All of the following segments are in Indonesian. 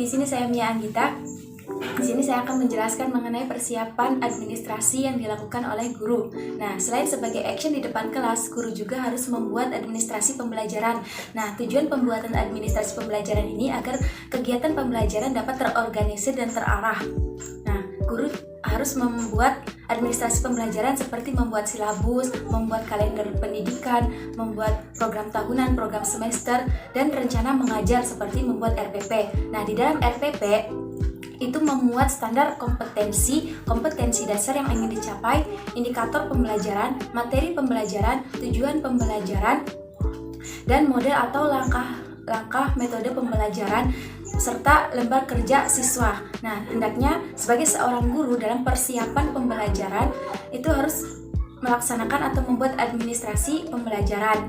di sini saya Mia Anggita. Di sini saya akan menjelaskan mengenai persiapan administrasi yang dilakukan oleh guru. Nah, selain sebagai action di depan kelas, guru juga harus membuat administrasi pembelajaran. Nah, tujuan pembuatan administrasi pembelajaran ini agar kegiatan pembelajaran dapat terorganisir dan terarah. Nah, guru harus membuat administrasi pembelajaran seperti membuat silabus, membuat kalender pendidikan, membuat program tahunan, program semester, dan rencana mengajar seperti membuat RPP. Nah, di dalam RPP itu memuat standar kompetensi dasar yang ingin dicapai, indikator pembelajaran, materi pembelajaran, tujuan pembelajaran, dan model atau langkah metode pembelajaran, serta lembar kerja siswa. Nah, hendaknya sebagai seorang guru dalam persiapan pembelajaran itu harus melaksanakan atau membuat administrasi pembelajaran.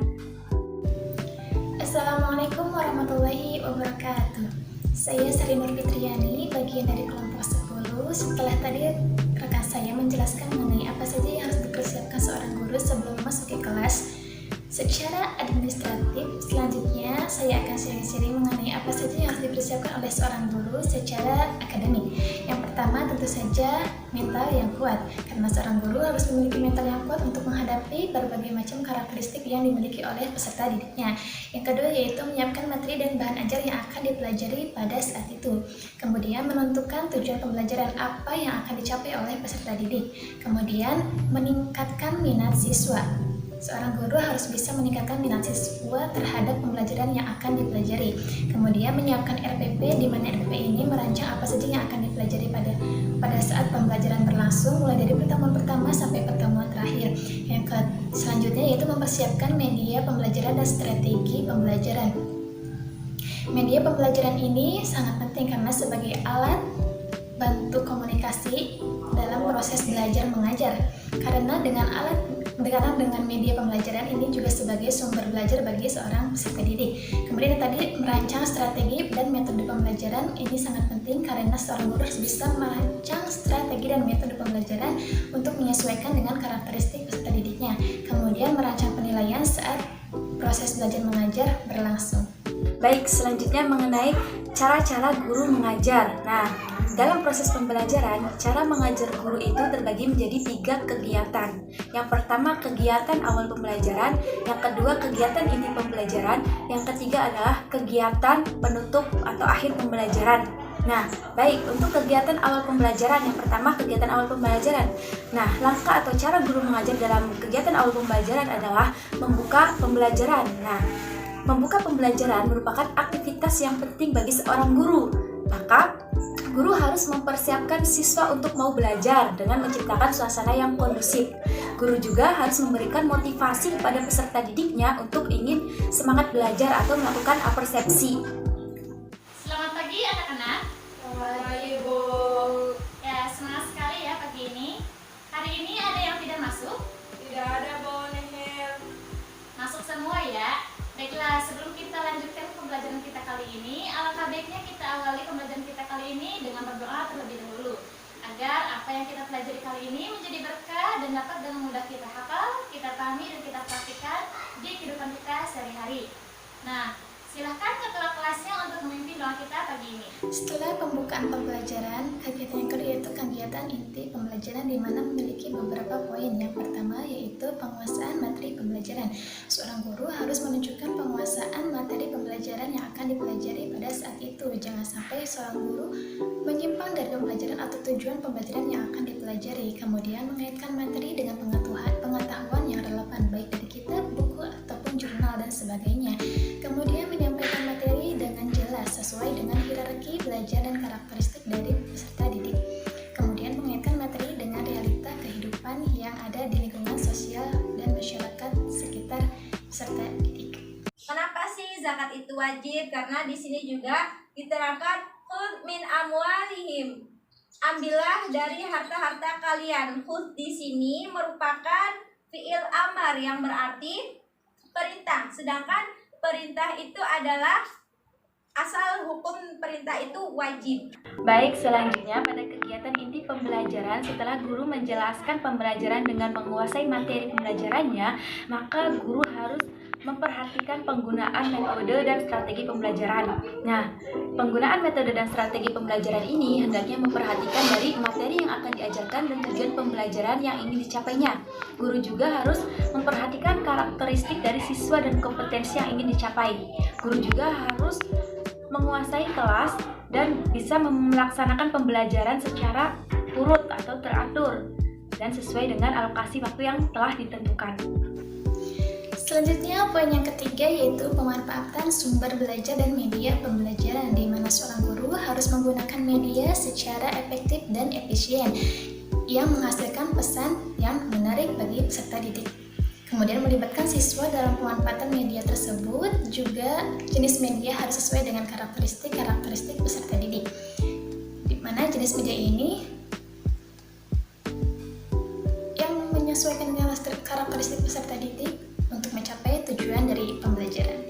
Assalamualaikum warahmatullahi wabarakatuh. Saya Sari Nur Fitriani, bagian dari kelompok 10. Setelah tadi rekan saya menjelaskan mengenai apa saja yang harus dipersiapkan seorang guru sebelum masuk ke kelas secara administratif, selanjutnya saya akan sharing-sharing mengenai apa saja yang harus dipersiapkan oleh seorang guru secara akademik. Yang pertama tentu saja mental yang kuat, karena seorang guru harus memiliki mental yang kuat untuk menghadapi berbagai macam karakteristik yang dimiliki oleh peserta didiknya. Yang kedua yaitu menyiapkan materi dan bahan ajar yang akan dipelajari pada saat itu. Kemudian menentukan tujuan pembelajaran apa yang akan dicapai oleh peserta didik. Kemudian meningkatkan minat siswa. Seorang guru harus bisa meningkatkan minat siswa terhadap pembelajaran yang akan dipelajari. Kemudian menyiapkan RPP, di mana RPP ini merancang apa saja yang akan dipelajari pada saat pembelajaran berlangsung, mulai dari pertemuan pertama sampai pertemuan terakhir. Selanjutnya yaitu mempersiapkan media pembelajaran dan strategi pembelajaran. Media pembelajaran ini sangat penting karena sebagai alat bantu komunikasi dalam proses belajar mengajar. Karena dengan media pembelajaran ini juga sebagai sumber belajar bagi seorang peserta didik. Kemudian tadi merancang strategi dan metode pembelajaran ini sangat penting karena seorang guru harus bisa merancang strategi dan metode pembelajaran untuk menyesuaikan dengan karakteristik peserta didiknya. Kemudian merancang penilaian saat proses belajar mengajar berlangsung. Baik, selanjutnya mengenai cara-cara guru mengajar. Nah, dalam proses pembelajaran, cara mengajar guru itu terbagi menjadi 3 kegiatan. Yang pertama, kegiatan awal pembelajaran. Yang kedua, kegiatan inti pembelajaran. Yang ketiga adalah kegiatan penutup atau akhir pembelajaran. Nah, baik, untuk kegiatan awal pembelajaran, yang pertama kegiatan awal pembelajaran. Nah, langkah atau cara guru mengajar dalam kegiatan awal pembelajaran adalah membuka pembelajaran. Nah, membuka pembelajaran merupakan aktivitas yang penting bagi seorang guru. Maka, guru harus mempersiapkan siswa untuk mau belajar dengan menciptakan suasana yang kondusif. Guru juga harus memberikan motivasi kepada peserta didiknya untuk ingin semangat belajar atau melakukan persepsi. Selamat pagi anak-anak. Selamat pagi, Bu. Ya, semangat sekali ya pagi ini. Hari ini ada yang tidak masuk? Tidak ada, Bu Nihil. Masuk semua ya. Baiklah, sebelum kita lanjutkan pembelajaran kita kali ini, alangkah baiknya kita awali pembelajaran kita kali ini dengan berdoa terlebih dahulu, agar apa yang kita pelajari kali ini menjadi berkah dan dapat dengan mudah kita hafal, kita pahami dan kita praktikkan di kehidupan kita sehari-hari. Nah, silahkan ketua kelasnya untuk memimpin doa kita pagi ini. Setelah pembukaan pembelajaran, kegiatan yang kedua yaitu kegiatan inti pembelajaran di mana memiliki beberapa poin. Yang pertama yaitu penguasaan materi pembelajaran. Seorang guru harus menunjukkan penguasaan materi pembelajaran yang akan dipelajari pada saat itu. Jangan sampai seorang guru menyimpang dari pembelajaran atau tujuan pembelajaran yang akan dipelajari. Kemudian mengaitkan materi dengan pengetahuan yang relevan baik dari kitab, buku, ataupun jurnal dan sebagainya. Kemudian menyampaikan materi dengan jelas sesuai dengan hierarki belajar dan karakteristik dari peserta didik. Kemudian mengaitkan materi dengan realita kehidupan yang ada di lingkungan sosial dan masyarakat sekitar peserta didik. Kenapa sih zakat itu wajib? Karena di sini juga diterangkan khudz min amwalihim. Ambillah dari harta-harta kalian. Khudz di sini merupakan fiil amar yang berarti perintah. Sedangkan perintah itu adalah asal hukum perintah itu wajib. Baik, selanjutnya pada kegiatan inti pembelajaran, setelah guru menjelaskan pembelajaran dengan menguasai materi pembelajarannya, maka guru harus memperhatikan penggunaan metode dan strategi pembelajaran. Nah, penggunaan metode dan strategi pembelajaran ini hendaknya memperhatikan dari materi yang akan diajarkan dan tujuan pembelajaran yang ingin dicapainya. Guru juga harus memperhatikan karakteristik dari siswa dan kompetensi yang ingin dicapai. Guru juga harus menguasai kelas dan bisa melaksanakan pembelajaran secara urut atau teratur dan sesuai dengan alokasi waktu yang telah ditentukan. Selanjutnya, poin yang ketiga yaitu pemanfaatan sumber belajar dan media pembelajaran, di mana seorang guru harus menggunakan media secara efektif dan efisien yang menghasilkan pesan yang menarik bagi peserta didik. Kemudian melibatkan siswa dalam pemanfaatan media tersebut, juga jenis media harus sesuai dengan karakteristik peserta didik. Di mana jenis media ini yang menyesuaikan dengan karakteristik peserta didik untuk mencapai tujuan dari pembelajaran.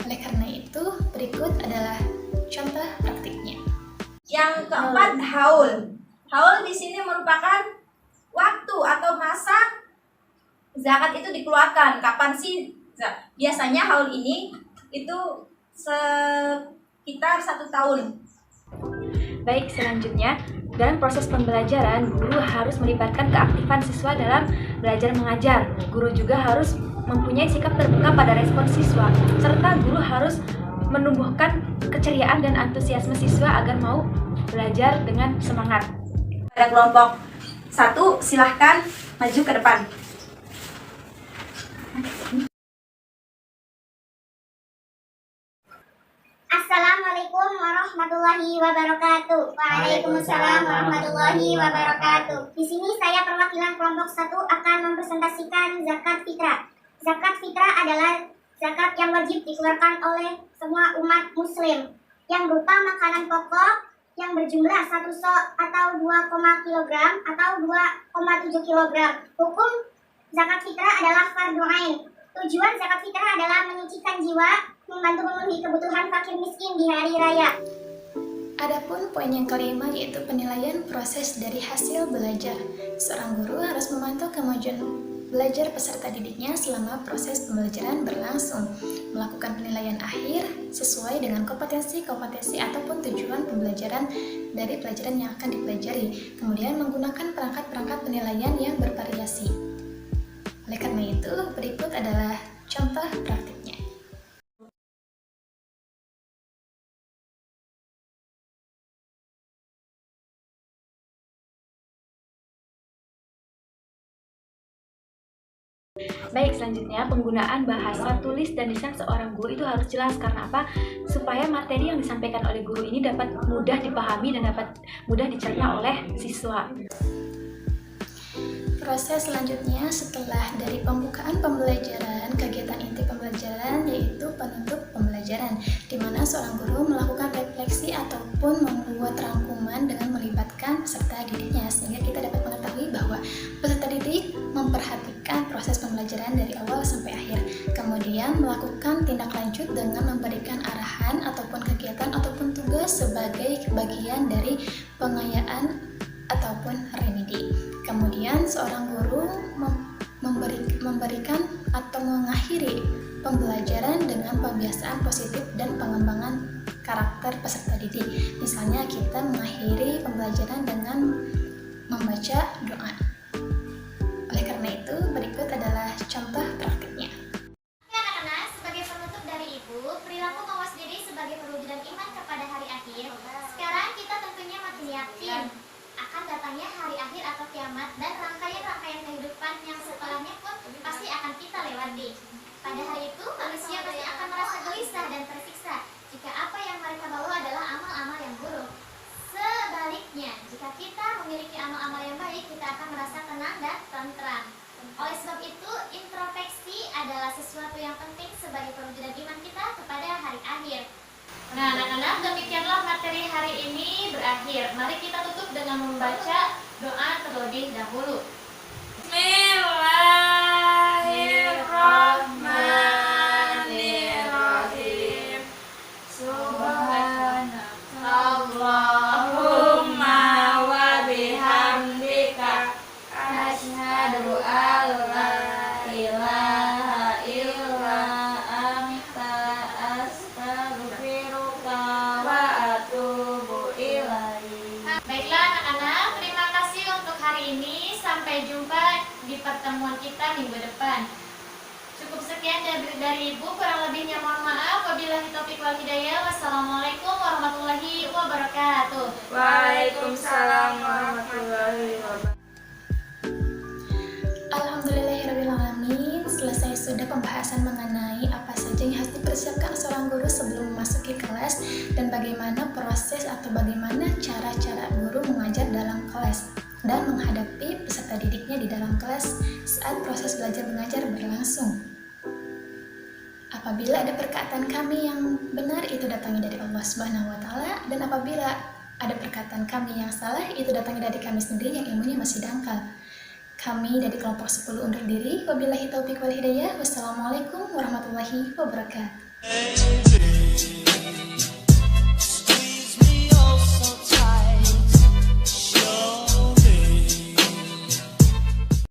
Oleh karena itu, berikut adalah contoh praktiknya. Yang keempat, haul. Haul di sini merupakan waktu atau masa zakat itu dikeluarkan. Kapan sih? Biasanya haul ini itu sekitar 1 tahun. Baik, selanjutnya, dalam proses pembelajaran, guru harus melibatkan keaktifan siswa dalam belajar mengajar. Guru juga harus mempunyai sikap terbuka pada respon siswa, serta guru harus menumbuhkan keceriaan dan antusiasme siswa agar mau belajar dengan semangat. Pada kelompok 1, silahkan maju ke depan. Assalamualaikum warahmatullahi wabarakatuh. Waalaikumsalam warahmatullahi wabarakatuh. Di sini saya perwakilan kelompok 1 akan mempresentasikan zakat fitrah. Zakat fitrah adalah zakat yang wajib dikeluarkan oleh semua umat muslim, yang berupa makanan pokok yang berjumlah 1 sok atau 2, kg atau 2,7 kg. Hukum zakat fitrah adalah fardhu ain. Tujuan zakat fitrah adalah menyucikan jiwa, membantu memenuhi kebutuhan fakir miskin di hari raya. Adapun poin yang kelima yaitu penilaian proses dari hasil belajar. Seorang guru harus memantau kemajuan belajar peserta didiknya selama proses pembelajaran berlangsung, melakukan penilaian akhir sesuai dengan kompetensi ataupun tujuan pembelajaran dari pelajaran yang akan dipelajari, kemudian menggunakan perangkat-perangkat penilaian yang bervariasi. Oleh karena itu, berikut adalah contoh praktiknya. Baik, selanjutnya penggunaan bahasa tulis dan lisan seorang guru itu harus jelas. Karena apa? Supaya materi yang disampaikan oleh guru ini dapat mudah dipahami dan dapat mudah dicerna oleh siswa. Proses selanjutnya setelah dari pembukaan pembelajaran, kegiatan inti pembelajaran yaitu penutup pembelajaran, di mana seorang guru melakukan refleksi ataupun membuat rangkuman dengan melibatkan peserta didiknya, sehingga kita dapat mengetahui bahwa peserta didik memperhatikan proses pembelajaran dari awal sampai akhir, kemudian melakukan tindak lanjut dengan memberikan arahan ataupun kegiatan ataupun tugas sebagai bagian dari pengayaan ataupun remedi. Kemudian seorang guru memberikan atau mengakhiri pembelajaran dengan pembiasaan positif dan pengembangan karakter peserta didik. Misalnya kita mengakhiri pembelajaran dengan membaca doa. Oleh karena itu, berikut adalah contoh praktiknya. Anak-anak, sebagai penutup dari Ibu, perilaku mawas diri sebagai perwujudan iman kepada hari akhir. Sekarang kita tentunya makin yakin akan datangnya hari akhir atau kiamat, dan rangkaian-rangkaian kehidupan yang setelahnya pun pasti akan kita lewati. Pada hari itu, manusia pasti akan merasa gelisah dan tersiksa jika apa yang mereka bawa adalah amal-amal yang buruk. Sebaliknya, jika kita memiliki amal-amal yang baik, kita akan merasa tenang dan tentram. Oleh sebab itu, introspeksi adalah sesuatu yang penting sebagai perwujudan iman kita kepada hari akhir. Nah, anak-anak, demikianlah materi hari ini berakhir. Mari kita tutup dengan membaca doa terlebih dahulu. Bismillahirrahmanirrahim. Subhanallahumma wa bihamdika asyhadu an la ilaha sampai jumpa di pertemuan kita minggu depan. Cukup sekian dari Ibu, kurang lebihnya mohon maaf. Wabillahi taufiq wal hidayah. Wassalamualaikum warahmatullahi wabarakatuh. Waalaikumsalam warahmatullahi wabarakatuh. Alhamdulillahirrahmanirrahim. Selesai sudah pembahasan mengenai apa saja yang harus dipersiapkan seorang guru sebelum memasuki kelas dan bagaimana proses atau bagaimana cara-cara guru mengajar dalam kelas dan menghadapi peserta didiknya di dalam kelas saat proses belajar mengajar berlangsung. Apabila ada perkataan kami yang benar, itu datangnya dari Allah Subhanahu wa taala, dan apabila ada perkataan kami yang salah, itu datangnya dari kami sendiri yang ilmunya masih dangkal. Kami dari kelompok 10 undur diri. Wabillahi taufiq wal hidayah. Wassalamualaikum warahmatullahi wabarakatuh.